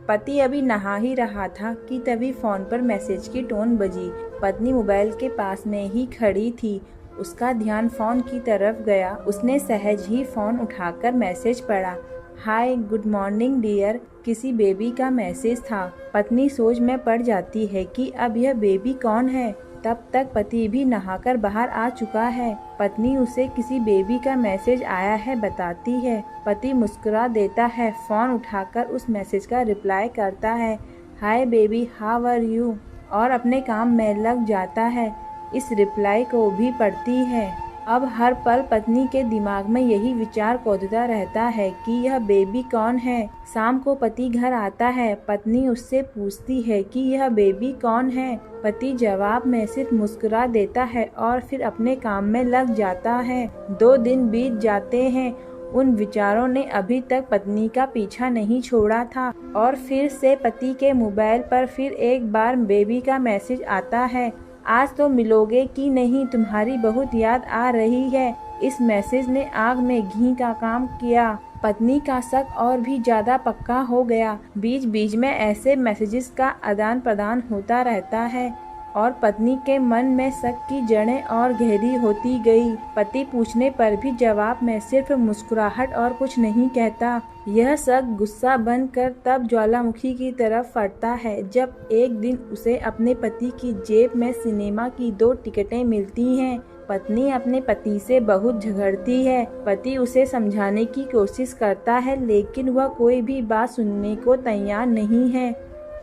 पति अभी नहा ही रहा था कि तभी फोन पर मैसेज की टोन बजी। पत्नी मोबाइल के पास में ही खड़ी थी। उसका ध्यान फोन की तरफ गया। उसने सहज ही फोन उठाकर मैसेज पढ़ा। हाय गुड मॉर्निंग डियर, किसी बेबी का मैसेज था। पत्नी सोच में पड़ जाती है कि अब यह बेबी कौन है। तब तक पति भी नहाकर बाहर आ चुका है। पत्नी उसे किसी बेबी का मैसेज आया है बताती है। पति मुस्कुरा देता है, फोन उठाकर उस मैसेज का रिप्लाई करता है, hi baby how are you, और अपने काम में लग जाता है। इस रिप्लाई को भी पढ़ती है। अब हर पल पत्नी के दिमाग में यही विचार कौंधता रहता है कि यह बेबी कौन है। शाम को पति घर आता है। पत्नी उससे पूछती है कि यह बेबी कौन है। पति जवाब में सिर्फ मुस्कुरा देता है और फिर अपने काम में लग जाता है। 2 दिन बीत जाते हैं। उन विचारों ने अभी तक पत्नी का पीछा नहीं छोड़ा था और फिर से पति के मोबाइल पर फिर एक बार बेबी का मैसेज आता है, आज तो मिलोगे कि नहीं, तुम्हारी बहुत याद आ रही है। इस मैसेज ने आग में घी का काम किया। पत्नी का शक और भी ज्यादा पक्का हो गया। बीच बीच में ऐसे मैसेजेस का आदान प्रदान होता रहता है और पत्नी के मन में शक की जड़ें और गहरी होती गई। पति पूछने पर भी जवाब में सिर्फ मुस्कुराहट और कुछ नहीं कहता। यह शक गुस्सा बनकर तब ज्वालामुखी की तरफ फटता है जब एक दिन उसे अपने पति की जेब में सिनेमा की 2 टिकटें मिलती हैं। पत्नी अपने पति से बहुत झगड़ती है। पति उसे समझाने की कोशिश करता है लेकिन वह कोई भी बात सुनने को तैयार नहीं है।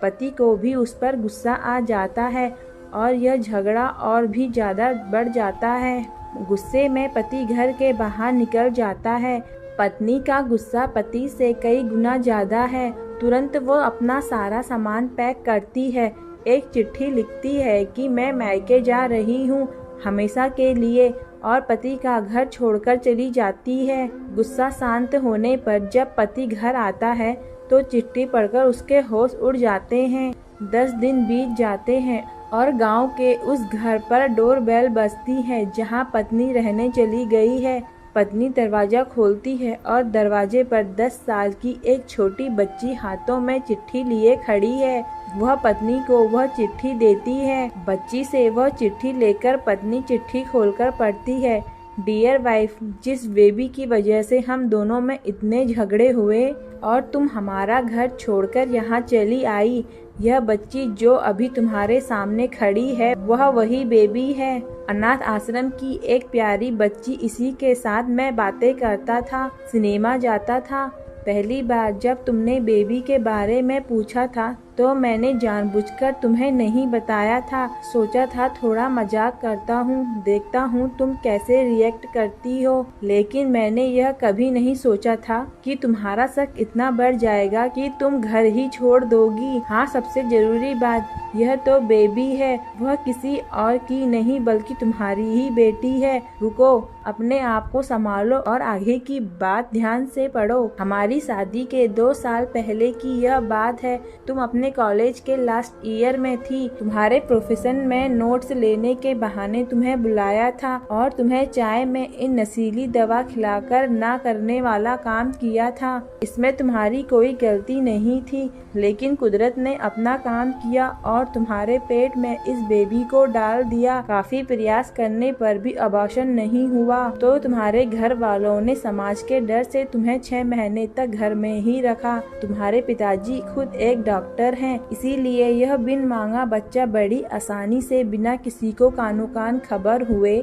पति को भी उस पर गुस्सा आ जाता है और यह झगड़ा और भी ज्यादा बढ़ जाता है। गुस्से में पति घर के बाहर निकल जाता है। पत्नी का गुस्सा पति से कई गुना ज्यादा है। तुरंत वो अपना सारा सामान पैक करती है। एक चिट्ठी लिखती है कि मैं मायके जा रही हूँ हमेशा के लिए, और पति का घर छोड़कर चली जाती है। गुस्सा शांत होने पर जब पति घर आता है तो चिट्ठी पढ़कर उसके होश उड़ जाते हैं। 10 दिन बीत जाते हैं और गांव के उस घर पर डोरबेल बजती है जहां पत्नी रहने चली गई है। पत्नी दरवाजा खोलती है और दरवाजे पर 10 साल की एक छोटी बच्ची हाथों में चिट्ठी लिए खड़ी है। वह पत्नी को वह चिट्ठी देती है। बच्ची से वह चिट्ठी लेकर पत्नी चिट्ठी खोलकर पढ़ती है, डियर वाइफ, जिस बेबी की वजह से हम दोनों में इतने झगड़े हुए और तुम हमारा घर छोड़कर यहाँ चली आई, यह बच्ची जो अभी तुम्हारे सामने खड़ी है वह वही बेबी है। अनाथ आश्रम की एक प्यारी बच्ची, इसी के साथ मैं बातें करता था, सिनेमा जाता था। पहली बार जब तुमने बेबी के बारे में पूछा था तो मैंने जानबूझकर तुम्हें नहीं बताया था। सोचा था थोड़ा मजाक करता हूँ, देखता हूँ तुम कैसे रिएक्ट करती हो। लेकिन मैंने यह कभी नहीं सोचा था कि तुम्हारा शक इतना बढ़ जाएगा कि तुम घर ही छोड़ दोगी। हाँ, सबसे जरूरी बात, यह तो बेबी है, वह किसी और की नहीं बल्कि तुम्हारी ही बेटी है। रुको, अपने आप को संभालो और आगे की बात ध्यान से पढ़ो। हमारी शादी के 2 साल पहले की यह बात है। तुम अपने कॉलेज के लास्ट ईयर में थी। तुम्हारे प्रोफेशन में नोट्स लेने के बहाने तुम्हें बुलाया था और तुम्हें चाय में इन नशीली दवा खिलाकर ना करने वाला काम किया था। इसमें तुम्हारी कोई गलती नहीं थी, लेकिन कुदरत ने अपना काम किया और तुम्हारे पेट में इस बेबी को डाल दिया। काफी प्रयास करने पर भी अबॉर्शन नहीं हुआ तो तुम्हारे घर वालों ने समाज के डर से तुम्हें 6 महीने तक घर में ही रखा। तुम्हारे पिताजी खुद एक डॉक्टर हैं, इसीलिए यह बिन मांगा बच्चा बड़ी आसानी से बिना किसी को कानो कान खबर हुए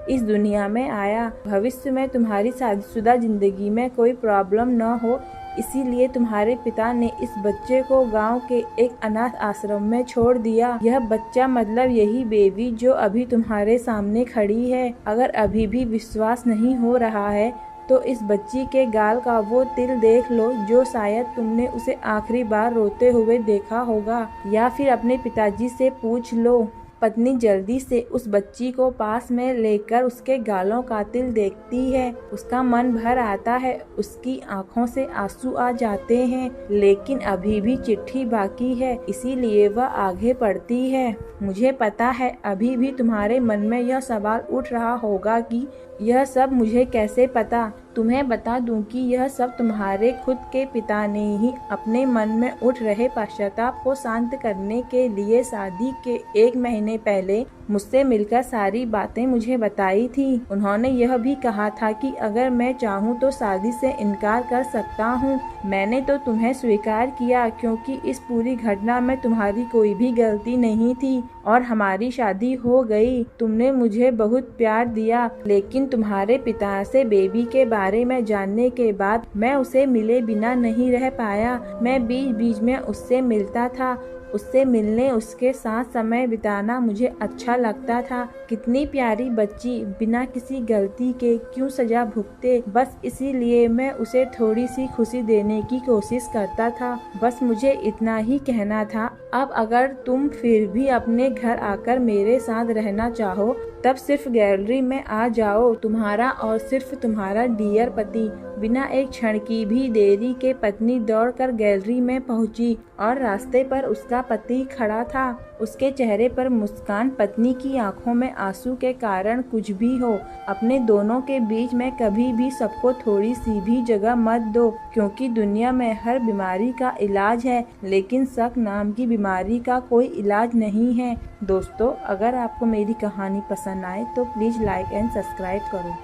इस दुनिया में आया। भविष्य में तुम्हारी शादीशुदा जिंदगी में कोई प्रॉब्लम न हो, इसीलिए तुम्हारे पिता ने इस बच्चे को गांव के एक अनाथ आश्रम में छोड़ दिया। यह बच्चा मतलब यही बेबी जो अभी तुम्हारे सामने खड़ी है। अगर अभी भी विश्वास नहीं हो रहा है तो इस बच्ची के गाल का वो तिल देख लो जो शायद तुमने उसे आखिरी बार रोते हुए देखा होगा, या फिर अपने पिताजी से पूछ लो। पत्नी जल्दी से उस बच्ची को पास में लेकर उसके गालों का तिल देखती है। उसका मन भर आता है, उसकी आंखों से आंसू आ जाते हैं, लेकिन अभी भी चिट्ठी बाकी है, इसीलिए वह आगे पढ़ती है। मुझे पता है अभी भी तुम्हारे मन में यह सवाल उठ रहा होगा कि यह सब मुझे कैसे पता। तुम्हें बता दूं कि यह सब तुम्हारे खुद के पिता ने ही अपने मन में उठ रहे पश्चाताप को शांत करने के लिए शादी के 1 महीने पहले मुझसे मिलकर सारी बातें मुझे बताई थी। उन्होंने यह भी कहा था कि अगर मैं चाहूँ तो शादी से इनकार कर सकता हूँ। मैंने तो तुम्हें स्वीकार किया क्योंकि इस पूरी घटना में तुम्हारी कोई भी गलती नहीं थी और हमारी शादी हो गई। तुमने मुझे बहुत प्यार दिया, लेकिन तुम्हारे पिता से बेबी के बारे में जानने के बाद मैं उसे मिले बिना नहीं रह पाया। मैं बीच बीच में उससे मिलता था। उससे मिलने, उसके साथ समय बिताना मुझे अच्छा लगता था। कितनी प्यारी बच्ची, बिना किसी गलती के क्यों सजा भुगते। बस इसीलिए मैं उसे थोड़ी सी खुशी देने की कोशिश करता था। बस मुझे इतना ही कहना था। अब अगर तुम फिर भी अपने घर आकर मेरे साथ रहना चाहो तब सिर्फ गैलरी में आ जाओ। तुम्हारा और सिर्फ तुम्हारा डियर पति। बिना एक क्षण की भी देरी के पत्नी दौड़कर गैलरी में पहुंची और रास्ते पर उसका पति खड़ा था। उसके चेहरे पर मुस्कान, पत्नी की आंखों में आंसू के कारण कुछ भी हो, अपने दोनों के बीच में कभी भी सबको थोड़ी सी भी जगह मत दो, क्योंकि दुनिया में हर बीमारी का इलाज है, लेकिन शक नाम की बीमारी का कोई इलाज नहीं है। दोस्तों, अगर आपको मेरी कहानी पसंद आए तो प्लीज़ लाइक एंड सब्सक्राइब करो।